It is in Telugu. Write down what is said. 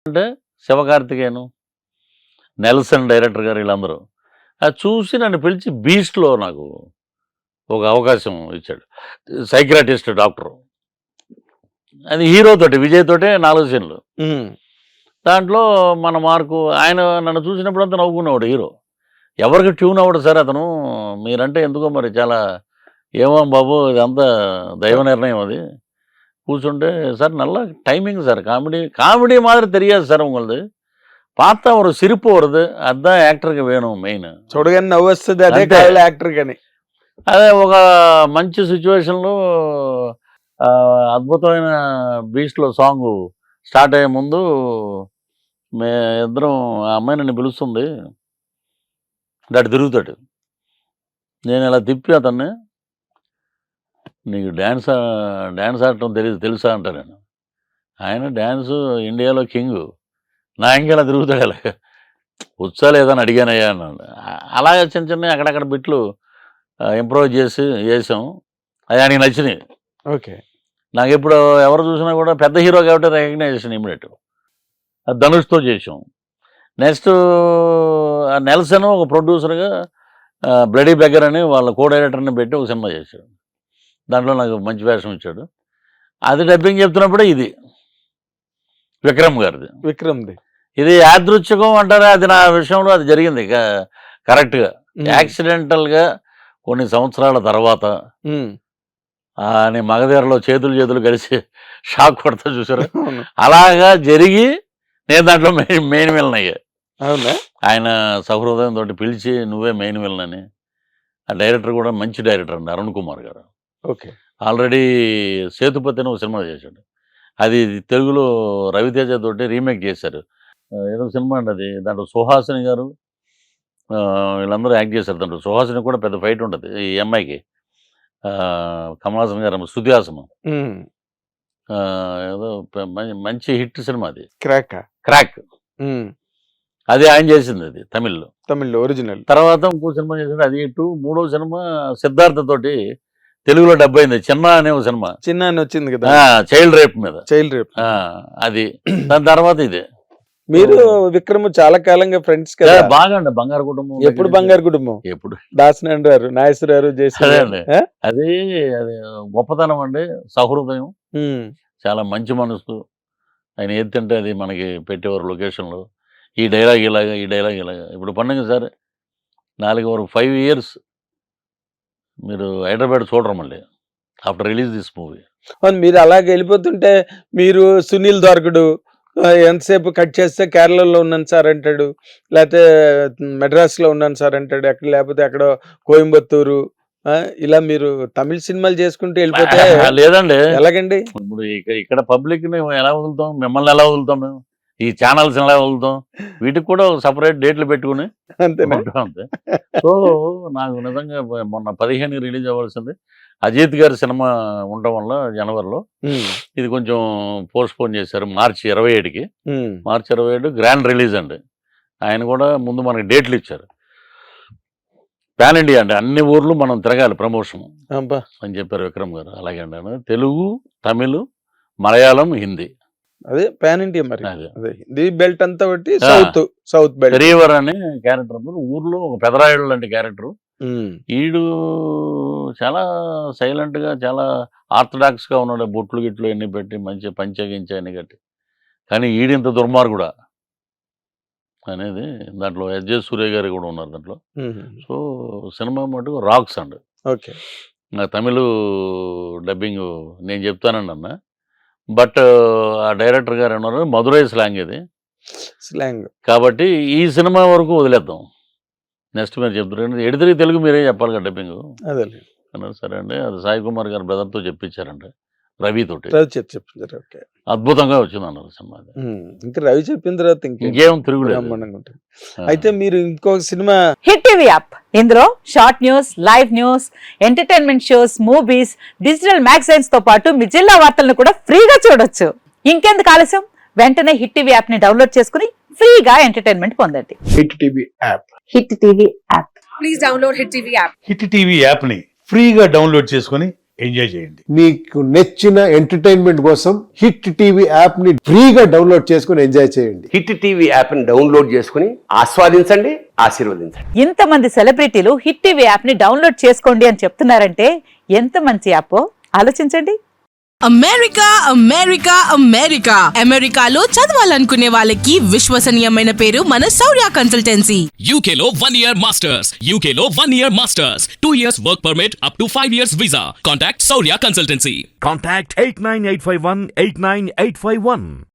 అంటే శివకార్తికేయను, నెల్సన్ డైరెక్టర్ గారు వీళ్ళందరూ. అది చూసి నన్ను పిలిచి బీస్ట్‌లో నాకు ఒక అవకాశం ఇచ్చాడు. Psychiatrist doctor. అది హీరోతోటి విజయ్ తోటే 4 సీన్‌లు. హ్మ్. దాంట్లో మన మార్కు ఆయన నన్ను చూసినప్పుడంతా నవ్వుకునేవాడు హీరో. ఎవరికి ట్యూన్ అవ్వడు సార్ అతను. మీరంటే ఎందుకో మరి చాలా ఏమో బాబు ఇదంతా దైవ నిర్ణయం అది. కూర్చుంటే సార్ நல்லா டைமிங் சார் காமெடி மாதிரி தெரியாது சார் உங்களுது. பார்த்தா ஒரு சிரிப்பு வருது. அதுதான் యాక్టర్‌కి వేணும் మెయిన్. చూడగానే నవ్వు వస్తుంది, అదే అంతే. కావాలి యాక్టర్ గాని. అదే ఒక మంచి సిచ్యువేషన్‌లో అద్భుతమైన బీస్ట్‌లో సాంగు స్టార్ట్ అయ్యే ముందు మే ఇద్దరం ఆ అమ్మాయి నన్ను పిలుస్తుంది. అటు తిరుగుతాడు. నేను ఇలా తిప్పి అతన్ని నీకు డాన్స్ ఆడటం తెలుసా అంటా నేను. ఆయన డాన్సు ఇండియాలో కింగు. నా ఇంకెలా తిరుగుతాడు అలాగ. వచ్చా లేదా అని అడిగానయ్యా అన్నాడు. అలాగే చిన్న చిన్నవి అక్కడక్కడ బిట్లు ఇంప్రూవైజ్ చేసాం. అది ఆయనకి నచ్చినాయి. ఓకే. నాకు ఇప్పుడు ఎవరు చూసినా కూడా పెద్ద హీరో కాబట్టి రికగ్నైజేషన్ ఇమ్మీడియట్. అది ధనుష్తో చేసాం. నెక్స్ట్ నెల్సన్ ఒక ప్రొడ్యూసర్గా బ్లడీ బెగ్గర్ అని వాళ్ళ కో డైరెక్టర్ని పెట్టి ఒక సినిమా చేశాడు. దాంట్లో నాకు మంచి వేషం ఇచ్చాడు. అది డబ్బింగ్ చెప్తున్నప్పుడే ఇది విక్రమ్ గారిది. విక్రమ్ది. ఇది యాదృచ్ఛికం అంటారా, అది నా విషయంలో అది జరిగింది కరెక్ట్గా. యాక్సిడెంటల్గా కొన్ని సంవత్సరాల తర్వాత అని మగధీరలో చేతులు కలిసి షాక్ కొడతా చూసారు. అవును. అలాగా జరిగి నేను దాంట్లో మెయిన్ విలన్ అయ్యా. అవునా? ఆయన సహృదయం తోటి పిలిచి నువ్వే మెయిన్ విలన్ అని. ఆ డైరెక్టర్ కూడా మంచి డైరెక్టర్ అండి, అరుణ్ కుమార్ గారు. ఓకే. ఆల్రెడీ సేతుపతి అని ఒక సినిమా చేశాడు. అది తెలుగులో రవితేజ తోటి రీమేక్ చేశారు. ఏదో సినిమా అండి అది. దాంట్లో సుహాసిని గారు వీళ్ళందరూ యాక్ట్ చేశారు. దాంట్లో సుహాసిని కూడా పెద్ద ఫైట్ ఉంటుంది ఈ అమ్మాయికి. కమల్ హాసన్ గారు శృతి హాసన్. ఏదో మంచి హిట్ సినిమా అది. క్రాక్. అది ఆయన చేసింది, అది తమిళ్లో ఒరిజినల్. తర్వాత ఇంకో సినిమా చేసింది, అది హిట్. మూడో సినిమా సిద్ధార్థ తోటి తెలుగులో డబ్ అయింది, చిన్న అనే ఒక సినిమా. చిన్న అని వచ్చింది కదా, చైల్డ్ రేప్ మీద. అది దాని తర్వాత ఇదే. మీరు విక్రమ్ చాలా కాలంగా ఫ్రెండ్స్ కదా? బాగా అండి, బంగారు కుటుంబం. ఎప్పుడు బంగారు కుటుంబం? ఎప్పుడు దాసనారాయణ గారు, నాగేశ్వరరావు చేశారు. అది గొప్పతనం అండి, సహృదయం, చాలా మంచి మనసు. ఆయన ఏది తింటే అది మనకి పెట్టేవారు లొకేషన్లో. ఈ డైలాగ్ ఇలాగా, ఈ డైలాగ్ ఇలాగా. ఇప్పుడు పండుగ సార్ 5 years మీరు హైదరాబాద్ చూడరు మళ్ళీ ఆఫ్టర్ రిలీజ్ దిస్ మూవీ. మీరు అలాగే వెళ్ళిపోతుంటే మీరు సునీల్ దొరకడు, ఎంతసేపు కట్ చేస్తే కేరళలో ఉన్నాను సార్ అంటాడు, లేకపోతే మెడ్రాస్లో ఉన్నాను సార్ అంటాడు, ఎక్కడ లేకపోతే ఎక్కడో కోయంబత్తూరు, ఇలా మీరు తమిళ సినిమాలు చేసుకుంటూ వెళ్ళిపోతే లేదండి ఎలాగండి? ఇప్పుడు ఇక్కడ పబ్లిక్ ని ఎలా వదులుతాం, మిమ్మల్ని ఎలా వదులుతాం, మేము ఈ ఛానల్స్ ఎలా వదులుతాం, వీటికి కూడా సపరేట్ డేట్లు పెట్టుకుని అంతే. సో నాకు నిజంగా మొన్న 15 రిలీజ్ అవ్వాల్సింది, అజిత్ గారి సినిమా ఉండడం వల్ల జనవరిలో ఇది కొంచెం పోస్ట్ పోన్ చేశారు. మార్చి 27కి. మార్చి 27 గ్రాండ్ రిలీజ్ అండి. ఆయన కూడా ముందు మనకి డేట్లు ఇచ్చారు. పాన్ ఇండియా అండి, అన్ని ఊర్లు మనం తిరగాలి ప్రమోషన్ అని చెప్పారు విక్రమ్ గారు. అలాగే అండి, తెలుగు, తమిళ్, మలయాళం, హిందీ. అదే పాన్ ఇండియా. మరి అదే హిందీ బెల్ట్ అంతా బట్టి సౌత్ బెల్ట్. పెరియవర్ అనే క్యారెక్టర్ ఊర్లో ఒక పెదరాయుడు లాంటి క్యారెక్టర్. ఈడు చాలా సైలెంట్ గా, చాలా ఆర్థడాక్స్ గా ఉన్నాడు. బొట్లు గిట్లు ఎన్ని పెట్టి మంచి పంచగించి అన్ని కట్టి. కానీ ఈడింత దుర్మార్గుడా అనేది దాంట్లో ఎస్జే సూర్య గారు కూడా ఉన్నారు దాంట్లో. సో సినిమా మటుకు రాక్స్ అండి. ఓకే. నా తమిళ్ డబ్బింగ్ నేను చెప్తానండి అన్న, బట్ ఆ డైరెక్టర్ గారు అన్నారు మధురై స్లాంగ్ ఇది స్లాంగ్ కాబట్టి ఈ సినిమా వరకు వదిలేద్దాం, నెక్స్ట్ మీరు చెప్తారు ఎడితిరిగి తెలుగు మీరే చెప్పాలి కదా డబ్బింగ్ అన్నారు. సరే అండి, అది సాయి కుమార్ గారు బ్రదర్తో చెప్పించారండి, రవి తోటి. చెప్పించారు. ఓకే. అద్భుతంగా వచ్చింది అన్నారు సినిమా. ఇంకా రవి చెప్పిన తర్వాత ఇంకేం తిరుగులేదు. అయితే మీరు ఇంకొక సినిమా హిట్ టీవీ యాప్, ఇందులో short news, live news, entertainment shows, movies, digital magazines తో పాటు మీ జిల్లా వార్తలను కూడా ఫ్రీగా చూడొచ్చు. ఇంకెందుకు ఆలస్యం, వెంటనే హిట్ టీవీ యాప్ ని డౌన్లోడ్ చేసుకుని ఫ్రీగా ఎంటర్టైన్మెంట్ పొందండి. Hit TV app. Hit TV app. Please download hit TV app. Hit TV యాప్ని ఫ్రీగా డౌన్లోడ్ చేసుకొని ఎంజాయ్ చేయండి. మీకు నచ్చిన ఎంటర్టైన్మెంట్ కోసం హిట్ టీవీ యాప్ ని ఫ్రీగా డౌన్లోడ్ చేసుకుని ఎంజాయ్ చేయండి. హిట్ టీవీ యాప్ని డౌన్లోడ్ చేసుకుని ఆస్వాదించండి, ఆశీర్వదించండి. ఇంతమంది సెలబ్రిటీలు హిట్ టీవీ యాప్ ని డౌన్లోడ్ చేసుకోండి అని చెప్తున్నారంటే ఎంత మంచి యాప్ ఆలోచించండి. అమెరికా అమెరికా అమెరికా అమెరికాలో చదవాలనుకునే వాళ్ళకి విశ్వసనీయమైన పేరు మన శౌర్య కన్సల్టెన్సీ. UK లో 1 year masters. UK లో 1 year masters. 2 years work permit up to 5 years visa. Contact Saurya Consultancy. Contact 89851 89851.